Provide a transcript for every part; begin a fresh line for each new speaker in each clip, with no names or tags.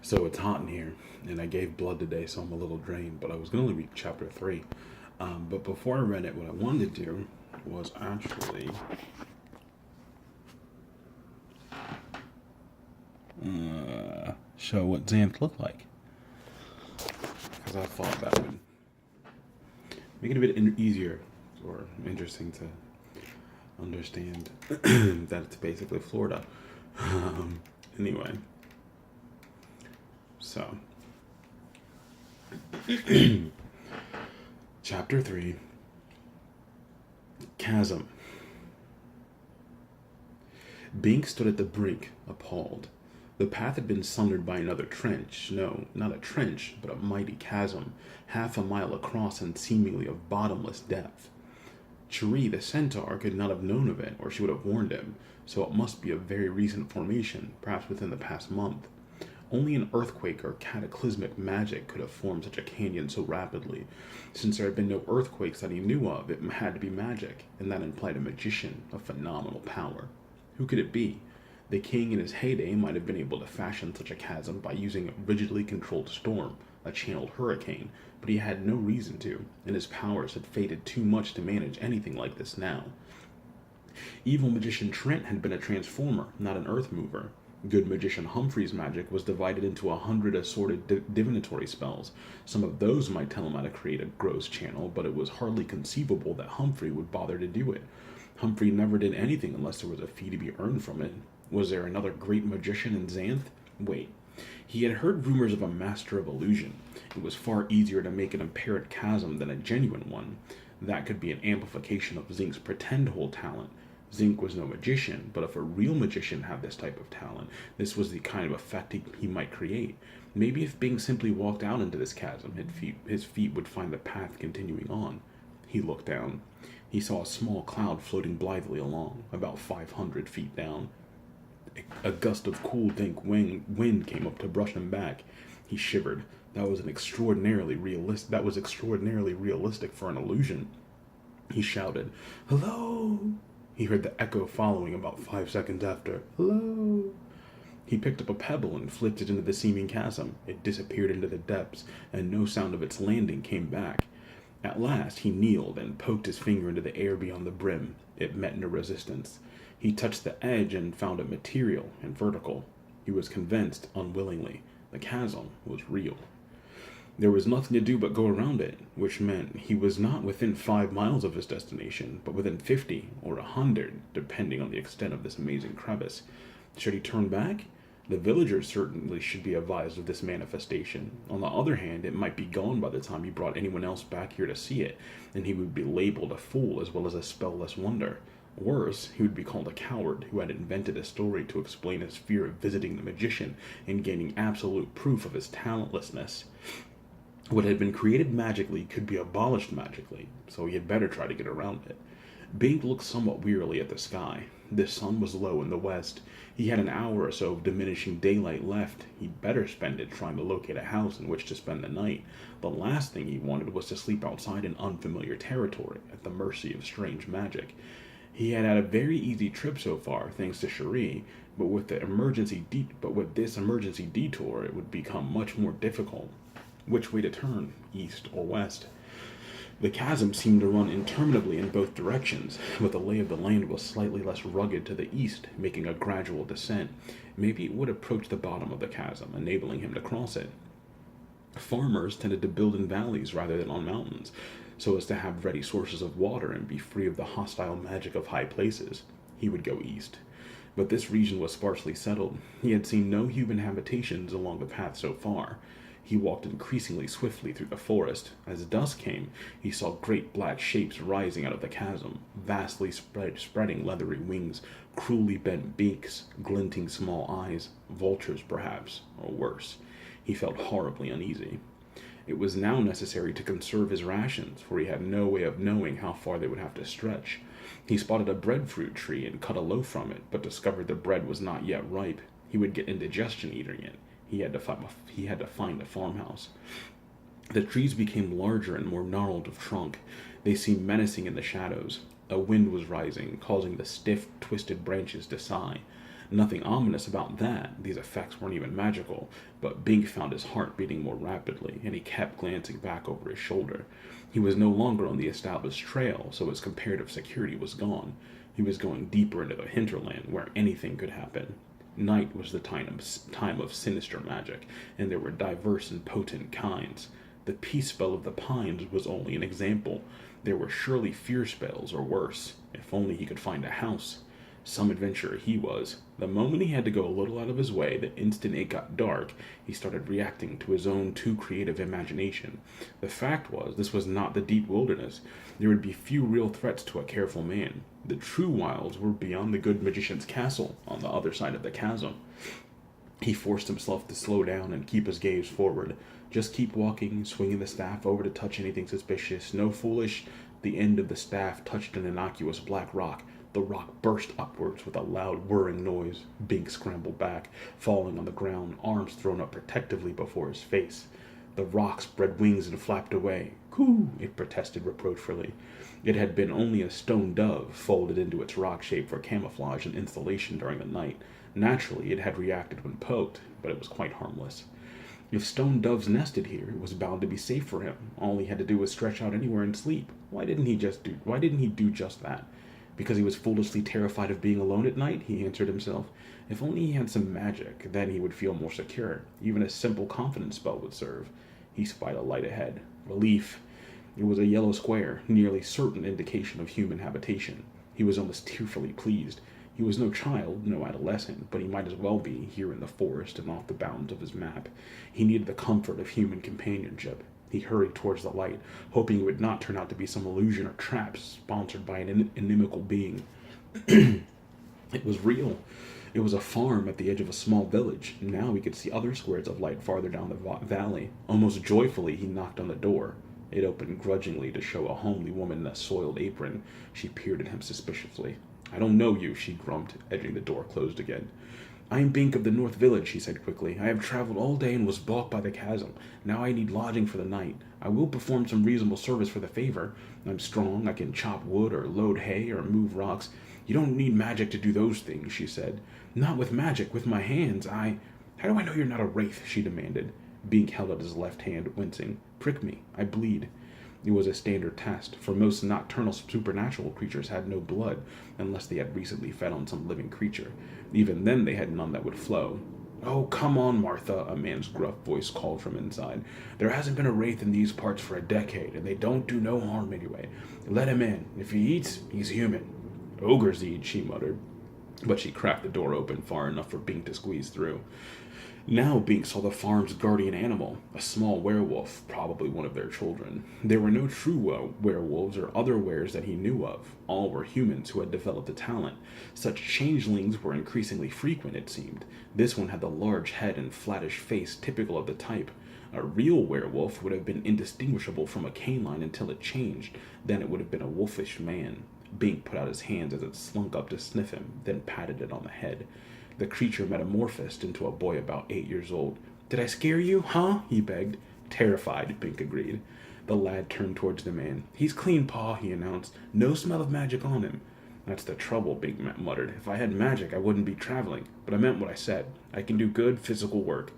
So it's hot in here, and I gave blood today, so I'm a little drained. But I was gonna read chapter 3. But before I read it, what I wanted to do was actually show what Xanth looked like, because I thought that would make it a bit easier or interesting to understand that it's basically Florida. Anyway, so chapter 3, Chasm. Bink stood at the brink, appalled. The path had been sundered by another trench. No, not a trench, but a mighty chasm, half a mile across and seemingly of bottomless depth. Cherie, the centaur, could not have known of it, or she would have warned him, so it must be a very recent formation, perhaps within the past month. Only an earthquake or cataclysmic magic could have formed such a canyon so rapidly. Since there had been no earthquakes that he knew of, it had to be magic, and that implied a magician of phenomenal power. Who could it be? The king in his heyday might have been able to fashion such a chasm by using a rigidly controlled storm, a channeled hurricane, but he had no reason to, and his powers had faded too much to manage anything like this now. Evil magician Trent had been a transformer, not an earth mover. Good magician Humphrey's magic was divided into 100 assorted divinatory spells. Some of those might tell him how to create a gross channel, but it was hardly conceivable that Humphrey would bother to do it. Humphrey never did anything unless there was a fee to be earned from it. Was there another great magician in Xanth? Wait. He had heard rumors of a master of illusion. It was far easier to make an apparent chasm than a genuine one. That could be an amplification of Zink's pretend hole talent. Zink was no magician, but if a real magician had this type of talent, this was the kind of effect he might create. Maybe if Bing simply walked out into this chasm, his feet would find the path continuing on. He looked down. He saw a small cloud floating blithely along, about 500 feet down. A gust of cool, dank wind came up to brush him back. He shivered. That was extraordinarily realistic for an illusion. He shouted, "Hello!" He heard the echo following about 5 seconds after. "Hello!" He picked up a pebble and flipped it into the seeming chasm. It disappeared into the depths, and no sound of its landing came back. At last he kneeled and poked his finger into the air beyond the brim. It met no resistance. He touched the edge and found it material and vertical. He was convinced, unwillingly, the chasm was real. There was nothing to do but go around it, which meant he was not within 5 miles of his destination, but within 50 or 100, depending on the extent of this amazing crevice. Should he turn back? The villagers certainly should be advised of this manifestation. On the other hand, it might be gone by the time he brought anyone else back here to see it, and he would be labeled a fool as well as a spell-less wonder. Worse, he would be called a coward who had invented a story to explain his fear of visiting the magician and gaining absolute proof of his talentlessness. What had been created magically could be abolished magically, so he had better try to get around it. Bink looked somewhat wearily at the sky. The sun was low in the west. He had an hour or so of diminishing daylight left. He'd better spend it trying to locate a house in which to spend the night. The last thing he wanted was to sleep outside in unfamiliar territory, at the mercy of strange magic. He had had a very easy trip so far, thanks to Cherie, but with this emergency detour, it would become much more difficult. Which way to turn, east or west? The chasm seemed to run interminably in both directions, but the lay of the land was slightly less rugged to the east, making a gradual descent. Maybe it would approach the bottom of the chasm, enabling him to cross it. Farmers tended to build in valleys rather than on mountains, so as to have ready sources of water and be free of the hostile magic of high places. He would go east. But this region was sparsely settled. He had seen no human habitations along the path so far. He walked increasingly swiftly through the forest. As dusk came, he saw great black shapes rising out of the chasm, vastly spreading leathery wings, cruelly bent beaks, glinting small eyes, vultures perhaps, or worse. He felt horribly uneasy. It was now necessary to conserve his rations, for he had no way of knowing how far they would have to stretch. He spotted a breadfruit tree and cut a loaf from it, but discovered the bread was not yet ripe. He would get indigestion eating it. He had to find a farmhouse. The trees became larger and more gnarled of trunk. They seemed menacing in the shadows. A wind was rising, causing the stiff, twisted branches to sigh. Nothing ominous about that. These effects weren't even magical, but Bink found his heart beating more rapidly, and he kept glancing back over his shoulder. He was no longer on the established trail, so his comparative security was gone. He was going deeper into the hinterland, where anything could happen. Night was the time of sinister magic, and there were diverse and potent kinds. The peace spell of the pines was only an example. There were surely fear spells, or worse. If only he could find a house. Some adventurer he was. The moment he had to go a little out of his way, the instant it got dark, he started reacting to his own too creative imagination. The fact was, this was not the deep wilderness. There would be few real threats to a careful man. The true wilds were beyond the good magician's castle, on the other side of the chasm. He forced himself to slow down and keep his gaze forward. Just keep walking, swinging the staff over to touch anything suspicious. No foolish. The end of the staff touched an innocuous black rock. The rock burst upwards with a loud whirring noise. Bink scrambled back, falling on the ground, arms thrown up protectively before his face. The rock spread wings and flapped away. Coo! It protested reproachfully. It had been only a stone dove, folded into its rock shape for camouflage and insulation during the night. Naturally, it had reacted when poked, but it was quite harmless. If stone doves nested here, it was bound to be safe for him. All he had to do was stretch out anywhere and sleep. Why didn't he do just that? Because he was foolishly terrified of being alone at night, he answered himself. If only he had some magic, then he would feel more secure. Even a simple confidence spell would serve. He spied a light ahead. Relief. It was a yellow square, nearly certain indication of human habitation. He was almost tearfully pleased. He was no child, no adolescent, but he might as well be, here in the forest and off the bounds of his map. He needed the comfort of human companionship. He hurried towards the light, hoping it would not turn out to be some illusion or trap sponsored by an inimical being. It was real. It was a farm at the edge of a small village. Now he could see other squares of light farther down the valley. Almost joyfully, he knocked on the door. It opened grudgingly to show a homely woman in a soiled apron. She peered at him suspiciously. I don't know you, she grumped, edging the door closed again. I am Bink of the North Village, he said quickly. I have traveled all day and was balked by the chasm. Now I need lodging for the night. I will perform some reasonable service for the favor. I'm strong, I can chop wood or load hay or move rocks. You don't need magic to do those things, she said. Not with magic, with my hands. How do I know you're not a wraith, she demanded. Bink held out his left hand, wincing. Prick me, I bleed. It was a standard test, for most nocturnal supernatural creatures had no blood, unless they had recently fed on some living creature. Even then they had none that would flow. Oh, come on, Martha, a man's gruff voice called from inside. There hasn't been a wraith in these parts for a decade, and they don't do no harm anyway. Let him in. If he eats, he's human. Ogres eat, she muttered. But she cracked the door open far enough for Bink to squeeze through. Now Bink saw the farm's guardian animal, a small werewolf, probably one of their children. There were no true werewolves or other wares that he knew of. All were humans who had developed a talent. Such changelings were increasingly frequent, it seemed. This one had the large head and flattish face typical of the type. A real werewolf would have been indistinguishable from a canine until it changed. Then it would have been a wolfish man. Bink put out his hands as it slunk up to sniff him, then patted it on the head. The creature metamorphosed into a boy about 8 years old. Did I scare you, huh? He begged. Terrified, Bink agreed. The lad turned towards the man. He's clean, Pa, he announced. No smell of magic on him. That's the trouble, Bink muttered. If I had magic, I wouldn't be traveling. But I meant what I said. I can do good physical work.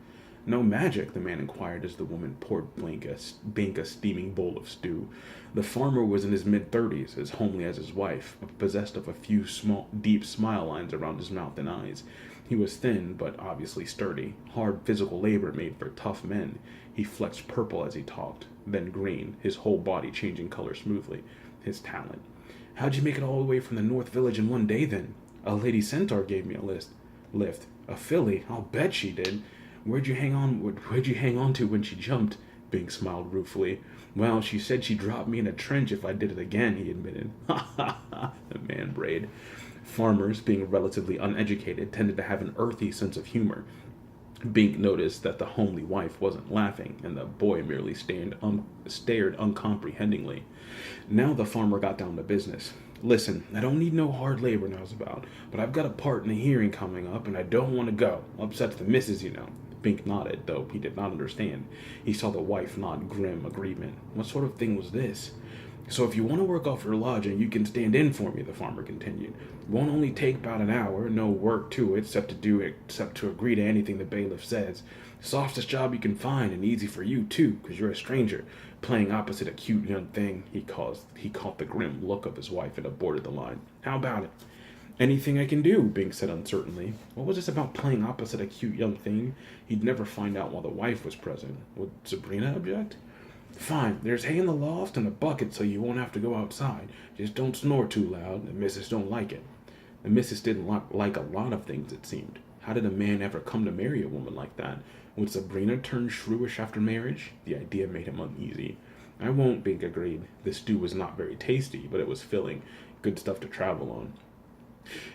No magic, the man inquired as the woman poured Bink a steaming bowl of stew. The farmer was in his mid-30s, as homely as his wife, but possessed of a few small, deep smile lines around his mouth and eyes. He was thin, but obviously sturdy. Hard physical labor made for tough men. He flexed purple as he talked, then green, his whole body changing color smoothly. His talent. How'd you make it all the way from the North Village in one day, then? A lady centaur gave me a lift. A filly? I'll bet she did. Where'd you hang on to when she jumped? Bink smiled ruefully. Well, she said she'd drop me in a trench if I did it again, he admitted. Ha ha ha, the man brayed. Farmers, being relatively uneducated, tended to have an earthy sense of humor. Bink noticed that the homely wife wasn't laughing, and the boy merely stared uncomprehendingly. Now the farmer got down to business. Listen, I don't need no hard labor now's about, but I've got a part in a hearing coming up, and I don't want to go. Upsets the missus, you know. Bink nodded, though he did not understand. He saw the wife nod grim agreement. What sort of thing was this? So if you want to work off your lodging, you can stand in for me, the farmer continued. It won't only take about an hour, no work to it, except to agree to anything the bailiff says. Softest job you can find, and easy for you too, 'cause you're a stranger. Playing opposite a cute young thing, he caught the grim look of his wife and aborted the line. How about it? Anything I can do, Bink said uncertainly. What was this about playing opposite a cute young thing? He'd never find out while the wife was present. Would Sabrina object? Fine, there's hay in the loft and a bucket so you won't have to go outside. Just don't snore too loud, the missus don't like it. The missus didn't like a lot of things, it seemed. How did a man ever come to marry a woman like that? Would Sabrina turn shrewish after marriage? The idea made him uneasy. I won't, Bink agreed. The stew was not very tasty, but it was filling. Good stuff to travel on.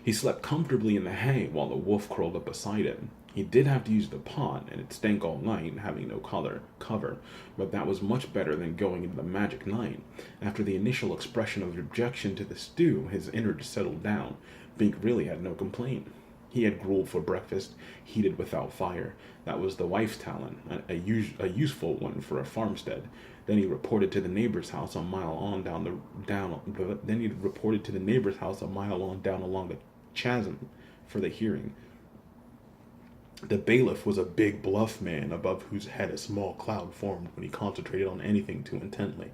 He slept comfortably in the hay while the wolf curled up beside him. He did have to use the pot, and it stank all night, having no cover, but that was much better than going into the magic night. After the initial expression of objection to the stew, his innards settled down. Bink really had no complaint. He had gruel for breakfast, heated without fire. That was the wife's talent, a useful one for a farmstead. Then he reported to the neighbor's house a mile on down along the chasm for the hearing. The bailiff was a big, bluff man above whose head a small cloud formed when he concentrated on anything too intently.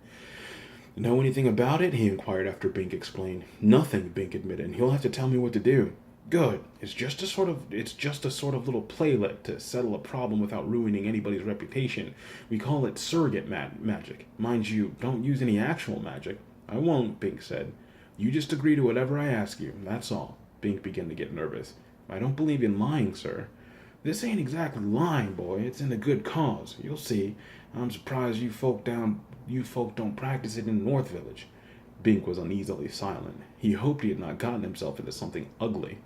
Know anything about it? He inquired after Bink explained. Nothing, Bink admitted. You'll have to tell me what to do. Good. It's just a sort of little playlet to settle a problem without ruining anybody's reputation. We call it surrogate magic. Mind you, don't use any actual magic. I won't, Bink said. You just agree to whatever I ask you, that's all. Bink began to get nervous. I don't believe in lying, sir. This ain't exactly lying, boy. It's in a good cause. You'll see. I'm surprised you folk don't practice it in the North Village. Bink was uneasily silent. He hoped he had not gotten himself into something ugly.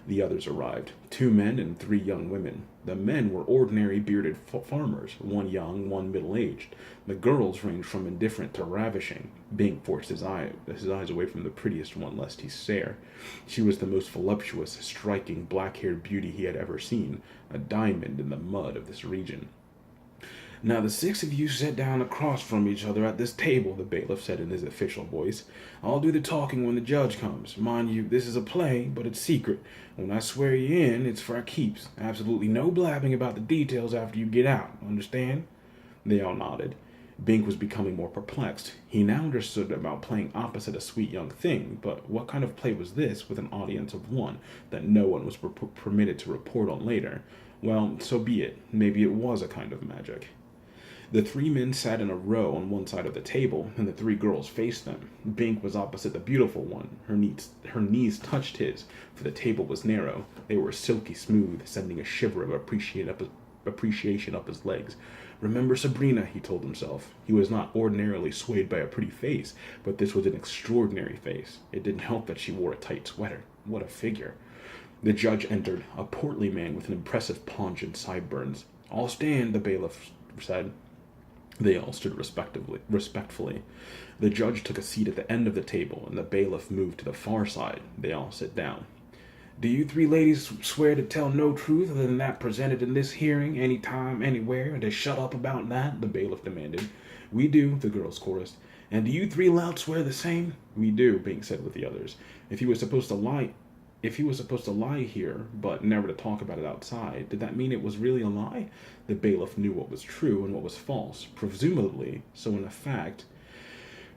The others arrived, 2 men and 3 young women. The men were ordinary bearded farmers, one young, one middle-aged. The girls ranged from indifferent to ravishing. Bink forced his eyes away from the prettiest one lest he stare. She was the most voluptuous, striking, black-haired beauty he had ever seen, a diamond in the mud of this region. Now the 6 of you sit down across from each other at this table, the bailiff said in his official voice. I'll do the talking when the judge comes. Mind you, this is a play, but it's secret. When I swear you in, it's for keeps. Absolutely no blabbing about the details after you get out. Understand? They all nodded. Bink was becoming more perplexed. He now understood about playing opposite a sweet young thing, but what kind of play was this with an audience of 1 that no one was permitted to report on later? Well, so be it. Maybe it was a kind of magic. The 3 men sat in a row on one side of the table, and the 3 girls faced them. Bink was opposite the beautiful one. Her knees touched his, for the table was narrow. They were silky smooth, sending a shiver of appreciation up his legs. Remember Sabrina, he told himself. He was not ordinarily swayed by a pretty face, but this was an extraordinary face. It didn't help that she wore a tight sweater. What a figure. The judge entered, a portly man with an impressive paunch and sideburns. All stand, the bailiff said. They all stood respectfully. The judge took a seat at the end of the table, and the bailiff moved to the far side. They all sat down. Do you 3 ladies swear to tell no truth other than that presented in this hearing, any time, anywhere, and to shut up about that? The bailiff demanded. We do, the girls chorused. And do you 3 louts swear the same? We do, Bink said with the others. If he was supposed to lie here, but never to talk about it outside, did that mean it was really a lie? The bailiff knew what was true and what was false, presumably, so in effect.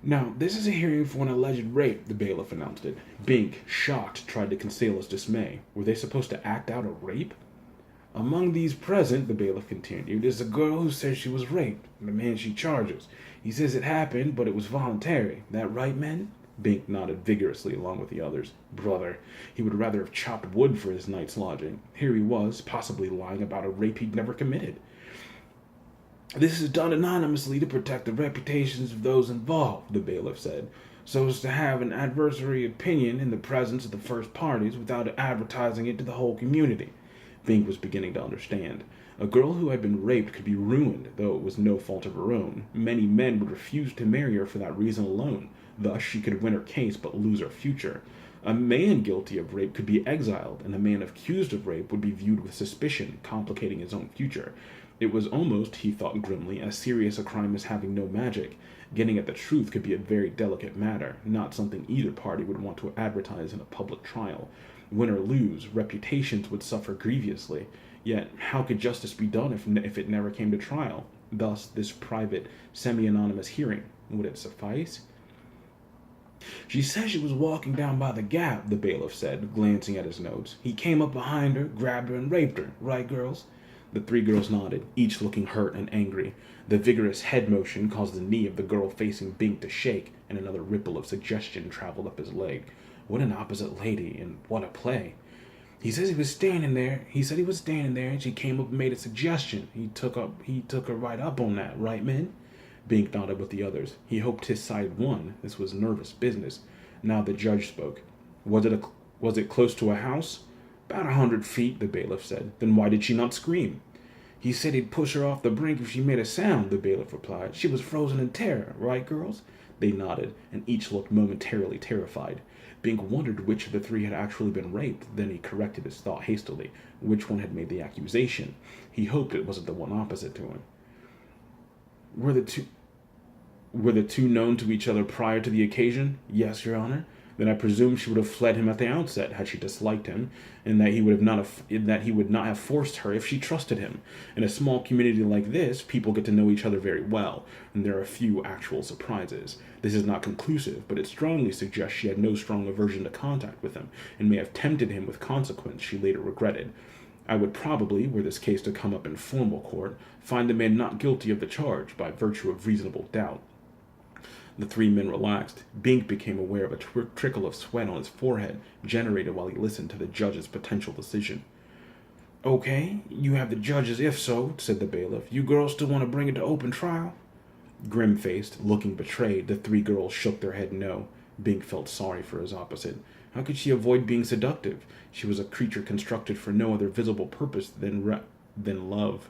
Now, this is a hearing for an alleged rape, the bailiff announced it. Bink, shocked, tried to conceal his dismay. Were they supposed to act out a rape? Among these present, the bailiff continued, is a girl who says she was raped, the man she charges. He says it happened, but it was voluntary. That right, men? Bink nodded vigorously along with the others. Brother, he would rather have chopped wood for his night's lodging. Here he was, possibly lying about a rape he'd never committed. This is done anonymously to protect the reputations of those involved, the bailiff said, so as to have an adversary opinion in the presence of the first parties without advertising it to the whole community. Bink was beginning to understand. A girl who had been raped could be ruined, though it was no fault of her own. Many men would refuse to marry her for that reason alone. Thus, she could win her case but lose her future. A man guilty of rape could be exiled, and a man accused of rape would be viewed with suspicion, complicating his own future. It was almost, he thought grimly, as serious a crime as having no magic. Getting at the truth could be a very delicate matter, not something either party would want to advertise in a public trial. Win or lose, reputations would suffer grievously. Yet, how could justice be done if it never came to trial? Thus, this private, semi-anonymous hearing, would it suffice? She says she was walking down by the gap, the bailiff said, glancing at his notes. He came up behind her, grabbed her, and raped her. Right, girls? The three girls nodded, each looking hurt and angry. The vigorous head motion caused the knee of the girl facing Bink to shake, and another ripple of suggestion traveled up his leg. What an opposite lady, and what a play. He said he was standing there, and she came up and made a suggestion. He took her right up on that, right, men? Bink nodded with the others. He hoped his side won. This was nervous business. Now the judge spoke. Was it close to a house? About 100 feet, the bailiff said. Then why did she not scream? He said he'd push her off the brink if she made a sound, the bailiff replied. She was frozen in terror, right, girls? They nodded, and each looked momentarily terrified. Bink wondered which of the three had actually been raped. Then he corrected his thought hastily. Which one had made the accusation? He hoped it wasn't the one opposite to him. Were the two known to each other prior to the occasion? Yes, Your Honor. Then I presume she would have fled him at the outset had she disliked him, and that he would not have forced her if she trusted him. In a small community like this, people get to know each other very well, and there are few actual surprises. This is not conclusive, but it strongly suggests she had no strong aversion to contact with him, and may have tempted him with consequence she later regretted. I would probably, were this case to come up in formal court, find the man not guilty of the charge by virtue of reasonable doubt. The three men relaxed. Bink became aware of a trickle of sweat on his forehead, generated while he listened to the judge's potential decision. Okay, you have the judge's if so, said the bailiff. You girls still want to bring it to open trial? Grim-faced, looking betrayed, the three girls shook their head no. Bink felt sorry for his opposite. How could she avoid being seductive? She was a creature constructed for no other visible purpose than love.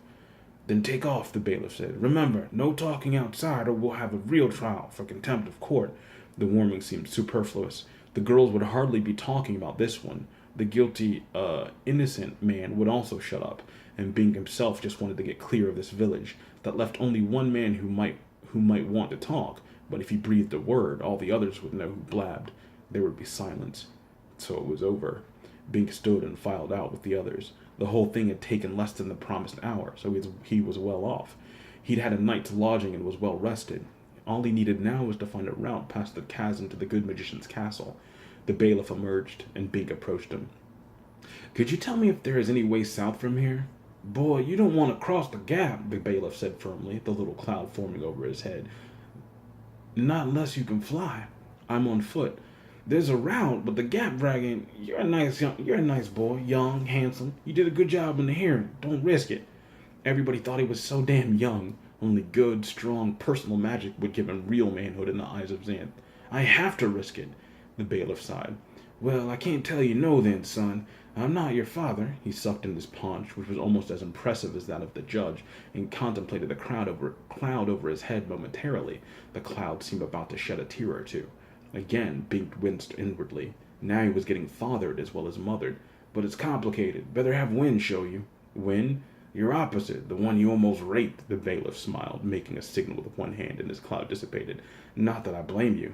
Then take off, the bailiff said. Remember, no talking outside or we'll have a real trial for contempt of court. The warning seemed superfluous. The girls would hardly be talking about this one. The guilty, innocent man would also shut up, and Bink himself just wanted to get clear of this village. That left only one man who might want to talk, but if he breathed a word, all the others would know who blabbed. There would be silence. So it was over. Bink stood and filed out with the others. The whole thing had taken less than the promised hour, so he was well off. He'd had a night's lodging and was well rested. All he needed now was to find a route past the chasm to the good magician's castle. The bailiff emerged, and Bink approached him. Could you tell me if there is any way south from here? Boy, you don't want to cross the gap, the bailiff said firmly, the little cloud forming over his head. Not unless you can fly. I'm on foot. There's a route, but the gap dragon, you're a nice boy, young, handsome. You did a good job in the hearing. Don't risk it. Everybody thought he was so damn young. Only good, strong, personal magic would give him real manhood in the eyes of Xanth. I have to risk it, the bailiff sighed. Well, I can't tell you no then, son. I'm not your father. He sucked in his paunch, which was almost as impressive as that of the judge, and contemplated the cloud over his head momentarily. The cloud seemed about to shed a tear or two. Again, Bink winced inwardly. Now he was getting fathered as well as mothered. But it's complicated. Better have Win show you. Win? Your opposite, the one you almost raped, the bailiff smiled, making a signal with one hand, and his cloud dissipated. Not that I blame you.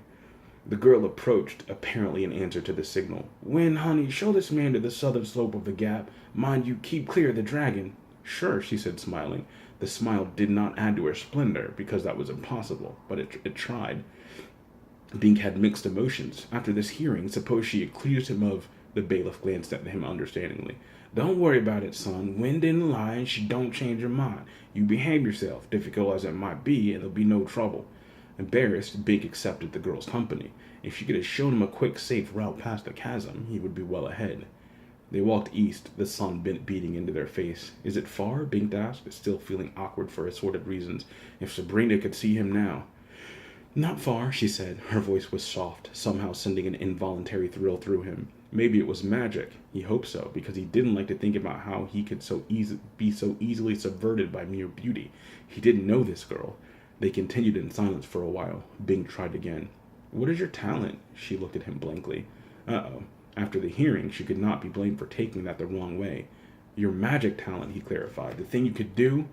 The girl approached, apparently in answer to the signal. Win, honey, show this man to the southern slope of the gap. Mind you, keep clear of the dragon. Sure, she said, smiling. The smile did not add to her splendor, because that was impossible, but it tried. Bink had mixed emotions. After this hearing, suppose she accused him of... The bailiff glanced at him understandingly. Don't worry about it, son. Win didn't lie, and she don't change her mind. You behave yourself, difficult as it might be, and there'll be no trouble. Embarrassed, Bink accepted the girl's company. If she could have shown him a quick, safe route past the chasm, he would be well ahead. They walked east, the sun beating into their face. Is it far? Bink asked, still feeling awkward for assorted reasons. If Sabrina could see him now... Not far, she said. Her voice was soft, somehow sending an involuntary thrill through him. Maybe it was magic. He hoped so, because he didn't like to think about how he could be so easily subverted by mere beauty. He didn't know this girl. They continued in silence for a while. Bing tried again. What is your talent? She looked at him blankly. Uh-oh. After the hearing, she could not be blamed for taking that the wrong way. Your magic talent, he clarified. The thing you could do?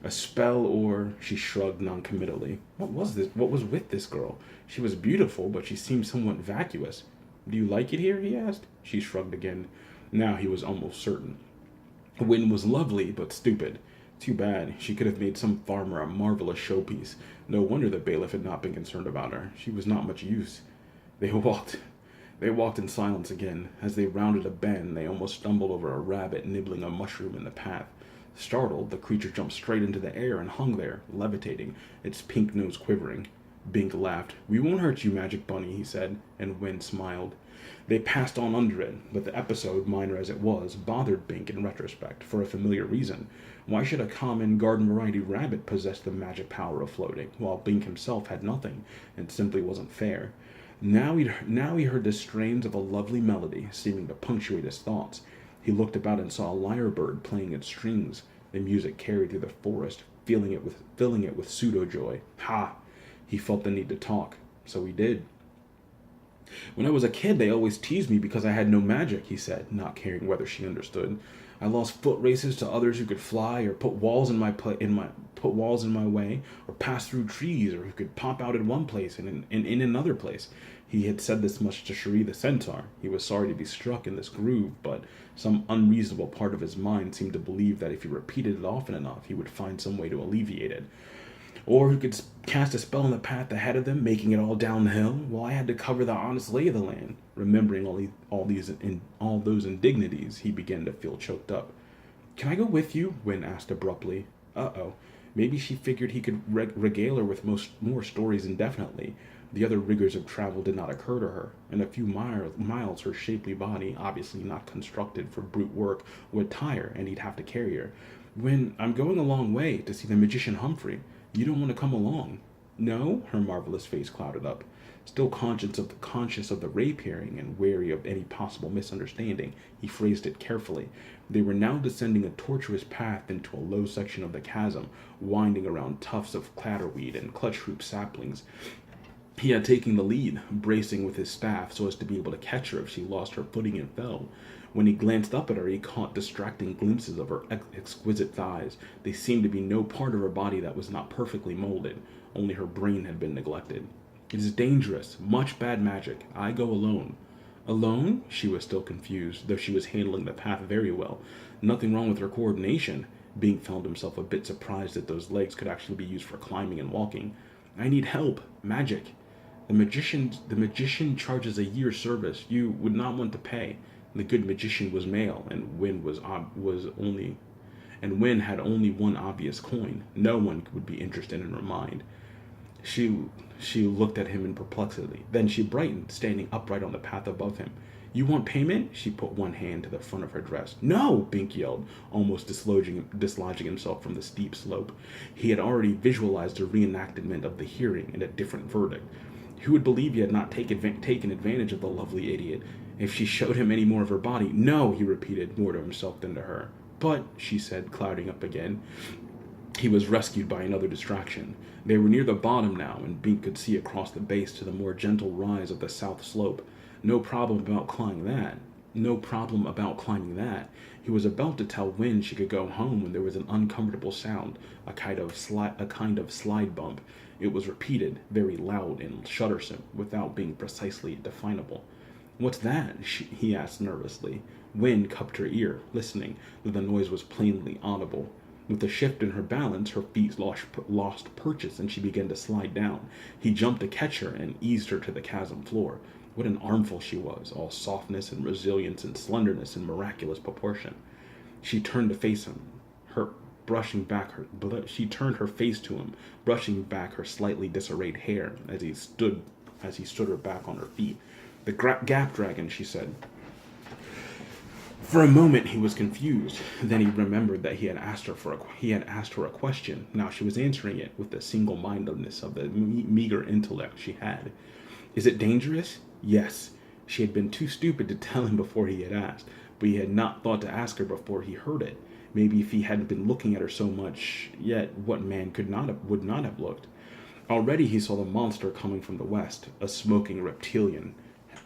A spell or... She shrugged noncommittally. What was this? What was with this girl? She was beautiful, but she seemed somewhat vacuous. Do you like it here? He asked. She shrugged again. Now he was almost certain. The wind was lovely, but stupid. Too bad. She could have made some farmer a marvelous showpiece. No wonder the bailiff had not been concerned about her. She was not much use. They walked. They walked in silence again. As they rounded a bend, they almost stumbled over a rabbit nibbling a mushroom in the path. Startled, the creature jumped straight into the air and hung there, levitating, its pink nose quivering. Bink laughed. We won't hurt you, Magic Bunny, he said, and Wynne smiled. They passed on under it, but the episode, minor as it was, bothered Bink in retrospect, for a familiar reason. Why should a common garden variety rabbit possess the magic power of floating, while Bink himself had nothing, and simply wasn't fair? Now he heard the strains of a lovely melody, seeming to punctuate his thoughts. He looked about and saw a lyrebird playing its strings. The music carried through the forest, filling it with pseudo-joy. Ha! He felt the need to talk, so he did. When I was a kid, they always teased me because I had no magic, he said, not caring whether she understood. I lost foot races to others who could fly, or put walls in my way, or pass through trees, or who could pop out in one place and in another place. He had said this much to Cherie the centaur. He was sorry to be struck in this groove, but some unreasonable part of his mind seemed to believe that if he repeated it often enough, he would find some way to alleviate it. Or who could cast a spell on the path ahead of them, making it all downhill, while I had to cover the honest lay of the land. Remembering all those indignities, he began to feel choked up. Can I go with you? Wynne asked abruptly. Uh-oh. Maybe she figured he could regale her with more stories indefinitely. The other rigors of travel did not occur to her. In a few miles, her shapely body, obviously not constructed for brute work, would tire, and he'd have to carry her. When I'm going a long way to see the magician Humphrey. You don't want to come along? No? Her marvelous face clouded up. Still conscious of the rape hearing and wary of any possible misunderstanding, he phrased it carefully. They were now descending a tortuous path into a low section of the chasm, winding around tufts of clatterweed and clutch-root saplings. He had taken the lead, bracing with his staff so as to be able to catch her if she lost her footing and fell. When he glanced up at her, he caught distracting glimpses of her exquisite thighs. They seemed to be no part of her body that was not perfectly molded. Only her brain had been neglected. It is dangerous. Much bad magic. I go alone. Alone? She was still confused, though she was handling the path very well. Nothing wrong with her coordination. Bing found himself a bit surprised that those legs could actually be used for climbing and walking. I need help. Magic. The magician charges a year's service. You would not want to pay. The good magician was male, and Wynne had only one obvious coin. No one would be interested in her mind. She looked at him in perplexity. Then she brightened, standing upright on the path above him. You want payment? She put one hand to the front of her dress. No! Bink yelled, almost dislodging himself from the steep slope. He had already visualized a reenactment of the hearing and a different verdict. Who would believe he had not taken advantage of the lovely idiot? If she showed him any more of her body... No, he repeated, more to himself than to her. But, she said, clouding up again. He was rescued by another distraction. They were near the bottom now, and Bink could see across the base to the more gentle rise of the south slope. No problem about climbing that. He was about to tell Wynne she could go home when there was an uncomfortable sound, a kind of slide bump. It was repeated, very loud and shuddersome, without being precisely definable. What's that? He asked nervously. Wynne cupped her ear, listening, though the noise was plainly audible. With a shift in her balance, her feet lost purchase, and she began to slide down. He jumped to catch her and eased her to the chasm floor. What an armful she was, all softness and resilience and slenderness in miraculous proportion. She turned to face him, She turned her face to him, brushing back her slightly disarrayed hair as he stood her back on her feet. The gap dragon, she said. For a moment he was confused. Then he remembered that he had asked her a question. Now she was answering it with the single-mindedness of the meager intellect she had. Is it dangerous? Yes. She had been too stupid to tell him before he had asked, but he had not thought to ask her before he heard it. Maybe if he hadn't been looking at her so much, yet what man would not have looked? Already he saw the monster coming from the west, a smoking reptilian,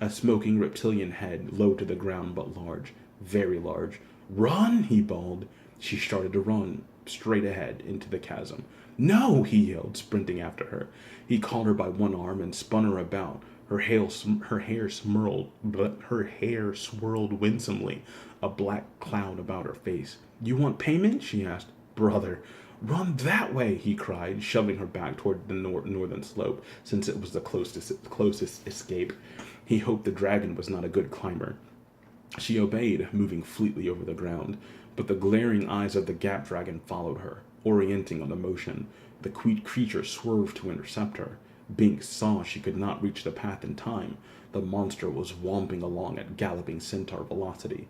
A smoking reptilian head, low to the ground but large, very large. "Run!" he bawled. She started to run, straight ahead, into the chasm. "No!" he yelled, sprinting after her. He caught her by one arm and spun her about. Her hair swirled winsomely, a black cloud about her face. "You want payment?" she asked. "Brother, run that way!" he cried, shoving her back toward the northern slope, since it was the closest escape. He hoped the dragon was not a good climber. She obeyed, moving fleetly over the ground, but the glaring eyes of the gap dragon followed her, orienting on the motion. The creature swerved to intercept her. Binks saw she could not reach the path in time. The monster was whomping along at galloping centaur velocity.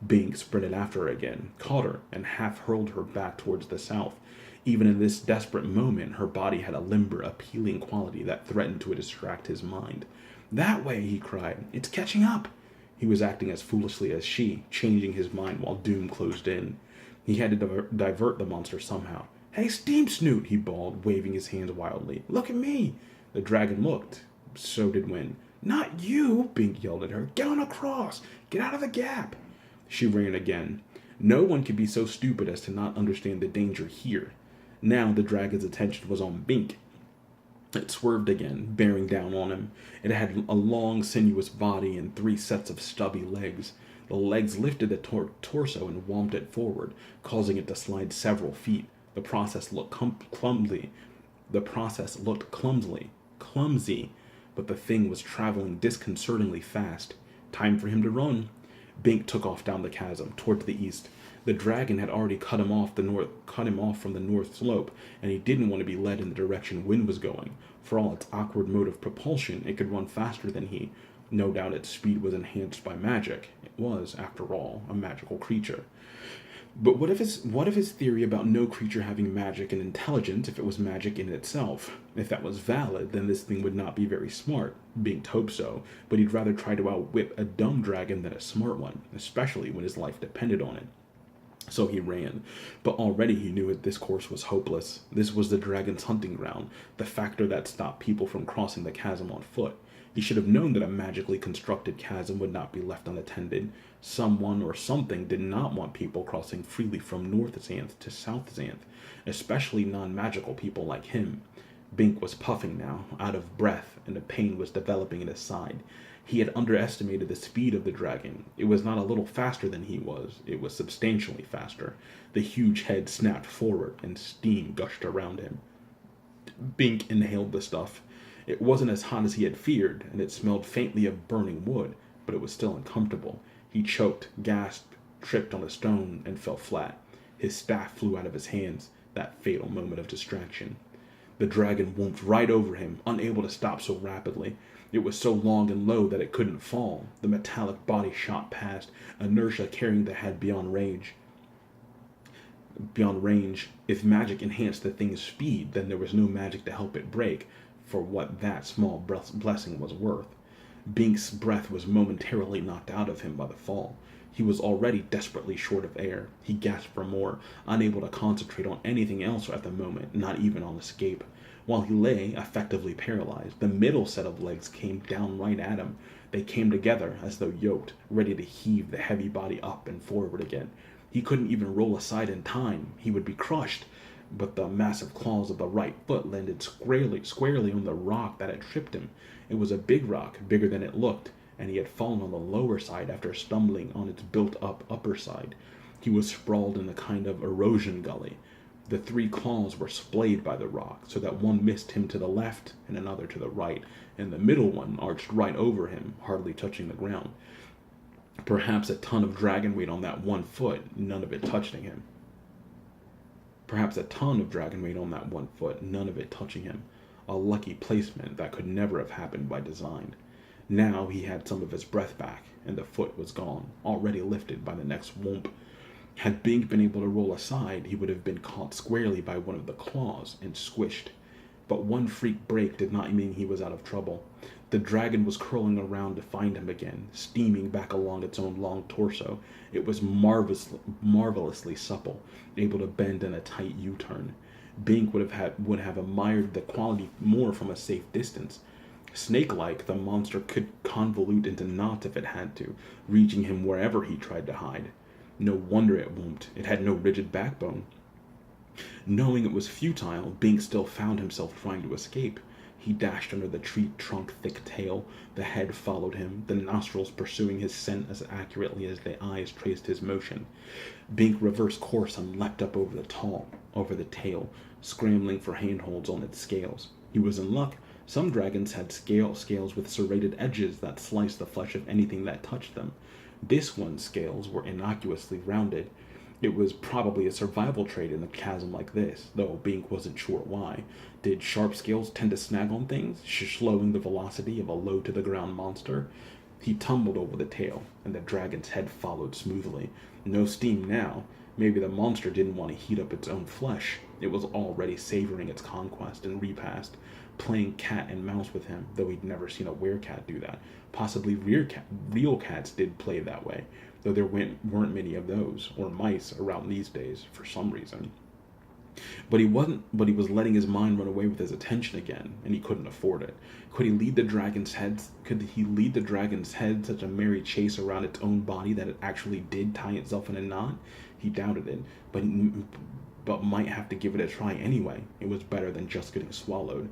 Binks sprinted after her again, caught her, and half hurled her back towards the south. Even in this desperate moment, her body had a limber, appealing quality that threatened to distract his mind. "That way!" he cried. "It's catching up!" He was acting as foolishly as she, changing his mind while doom closed in. He had to divert the monster somehow. "Hey, Steam Snoot!" he bawled, waving his hands wildly. "Look at me!" The dragon looked. So did Wynn. "Not you!" Bink yelled at her. "Get on across! Get out of the gap!" She ran again. No one could be so stupid as to not understand the danger here. Now the dragon's attention was on Bink. It swerved again, bearing down on him. It had a long, sinuous body and 3 sets of stubby legs. The legs lifted the torso and whomped it forward, causing it to slide several feet. The process looked clumsy, but the thing was traveling disconcertingly fast. Time for him to run. Bink took off down the chasm, toward the east. The dragon had already cut him off from the north slope, and he didn't want to be led in the direction Wind was going. For all its awkward mode of propulsion, it could run faster than he. No doubt its speed was enhanced by magic. It was, after all, a magical creature. But what if his theory about no creature having magic and intelligence if it was magic in itself? If that was valid, then this thing would not be very smart. Bink hoped so, but he'd rather try to outwit a dumb dragon than a smart one, especially when his life depended on it. So he ran, but already he knew that this course was hopeless. This was the dragon's hunting ground, the factor that stopped people from crossing the chasm on foot. He should have known that a magically constructed chasm would not be left unattended. Someone or something did not want people crossing freely from North Xanth to South Xanth, especially non-magical people like him. Bink was puffing now, out of breath, and the pain was developing in his side. He had underestimated the speed of the dragon. It was not a little faster than he was. It was substantially faster. The huge head snapped forward, and steam gushed around him. Bink inhaled the stuff. It wasn't as hot as he had feared, and it smelled faintly of burning wood, but it was still uncomfortable. He choked, gasped, tripped on a stone, and fell flat. His staff flew out of his hands, that fatal moment of distraction. The dragon whomped right over him, unable to stop so rapidly. It was so long and low that it couldn't fall. The metallic body shot past, inertia carrying the head beyond range. If magic enhanced the thing's speed, then there was no magic to help it break, for what that small blessing was worth. Bink's breath was momentarily knocked out of him by the fall. He was already desperately short of air. He gasped for more, unable to concentrate on anything else at the moment, not even on escape. While he lay, effectively paralyzed, the middle set of legs came down right at him. They came together as though yoked, ready to heave the heavy body up and forward again. He couldn't even roll aside in time. He would be crushed. But the massive claws of the right foot landed squarely on the rock that had tripped him. It was a big rock, bigger than it looked, and he had fallen on the lower side after stumbling on its built-up upper side. He was sprawled in a kind of erosion gully. The 3 claws were splayed by the rock, so that one missed him to the left and another to the right, and the middle one arched right over him, hardly touching the ground. Perhaps a ton of dragon weight on that one foot, none of it touching him. A lucky placement that could never have happened by design. Now he had some of his breath back, and the foot was gone, already lifted by the next whoomp. Had Bink been able to roll aside, he would have been caught squarely by one of the claws and squished. But one freak break did not mean he was out of trouble. The dragon was curling around to find him again, steaming back along its own long torso. It was marvelously supple, able to bend in a tight U-turn. Bink would have admired the quality more from a safe distance. Snake-like, the monster could convolute into knots if it had to, reaching him wherever he tried to hide. No wonder it whomped. It had no rigid backbone. Knowing it was futile, Bink still found himself trying to escape. He dashed under the tree trunk thick tail. The head followed him, the nostrils pursuing his scent as accurately as the eyes traced his motion. Bink reversed course and leapt up over the tail, scrambling for handholds on its scales. He was in luck. Some dragons had scales with serrated edges that sliced the flesh of anything that touched them. This one's scales were innocuously rounded. It was probably a survival trait in a chasm like this, though Bink wasn't sure why. Did sharp scales tend to snag on things, slowing the velocity of a low-to-the-ground monster? He tumbled over the tail, and the dragon's head followed smoothly. No steam now. Maybe the monster didn't want to heat up its own flesh. It was already savoring its conquest and repast, playing cat and mouse with him, though he'd never seen a werecat do that. Possibly real cats did play that way, though there weren't many of those, or mice, around these days, for some reason. But he was letting his mind run away with his attention again, and he couldn't afford it. Could he lead the dragon's head such a merry chase around its own body that it actually did tie itself in a knot? He doubted it, but might have to give it a try anyway. It was better than just getting swallowed.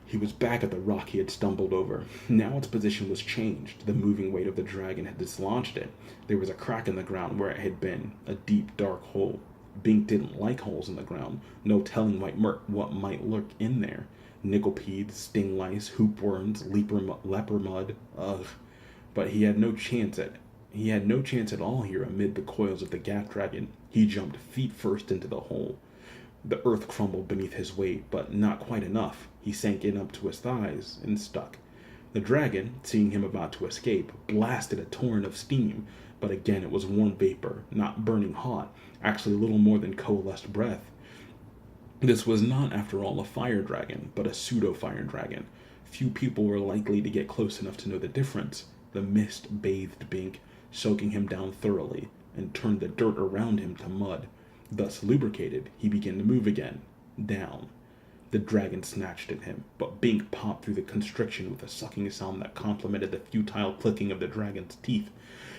He was back at the rock he had stumbled over. Now its position was changed. The moving weight of the dragon had dislodged it. There was a crack in the ground where it had been, a deep, dark hole. Bink didn't like holes in the ground. No telling what might lurk in there. Nicklepedes, sting lice, hoopworms, leper mud. Ugh. But he had no chance at all here amid the coils of the Gaff dragon. He jumped feet first into the hole. The earth crumbled beneath his weight, but not quite enough. He sank in up to his thighs and stuck. The dragon, seeing him about to escape, blasted a torrent of steam, but again it was warm vapor, not burning hot, actually little more than coalesced breath. This was not, after all, a fire dragon, but a pseudo-fire dragon. Few people were likely to get close enough to know the difference. The mist bathed Bink, soaking him down thoroughly, and turned the dirt around him to mud. Thus lubricated, he began to move again, down. The dragon snatched at him, but Bink popped through the constriction with a sucking sound that complemented the futile clicking of the dragon's teeth.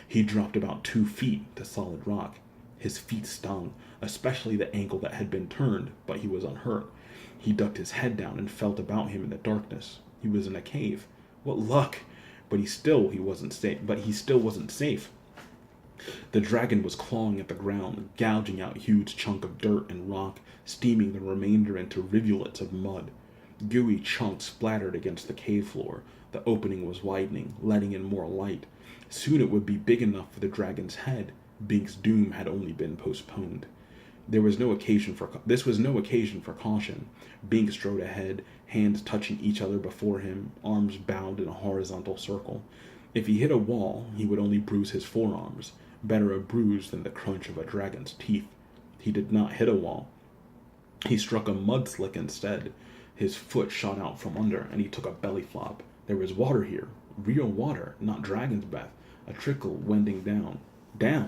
He dropped about 2 feet to solid rock. His feet stung, especially the ankle that had been turned, but he was unhurt. He ducked his head down and felt about him in the darkness. He was in a cave. What luck! But he still wasn't safe. The dragon was clawing at the ground, gouging out huge chunks of dirt and rock, steaming the remainder into rivulets of mud. Gooey chunks splattered against the cave floor. The opening was widening, letting in more light. Soon it would be big enough for the dragon's head. Bink's doom had only been postponed. This was no occasion for caution. Bink strode ahead, hands touching each other before him, arms bound in a horizontal circle. If he hit a wall, he would only bruise his forearms. Better a bruise than the crunch of a dragon's teeth. He did not hit a wall. He struck a mud slick instead. His foot shot out from under, and he took a belly flop. There was water here. Real water, not dragon's breath. A trickle wending down. Down!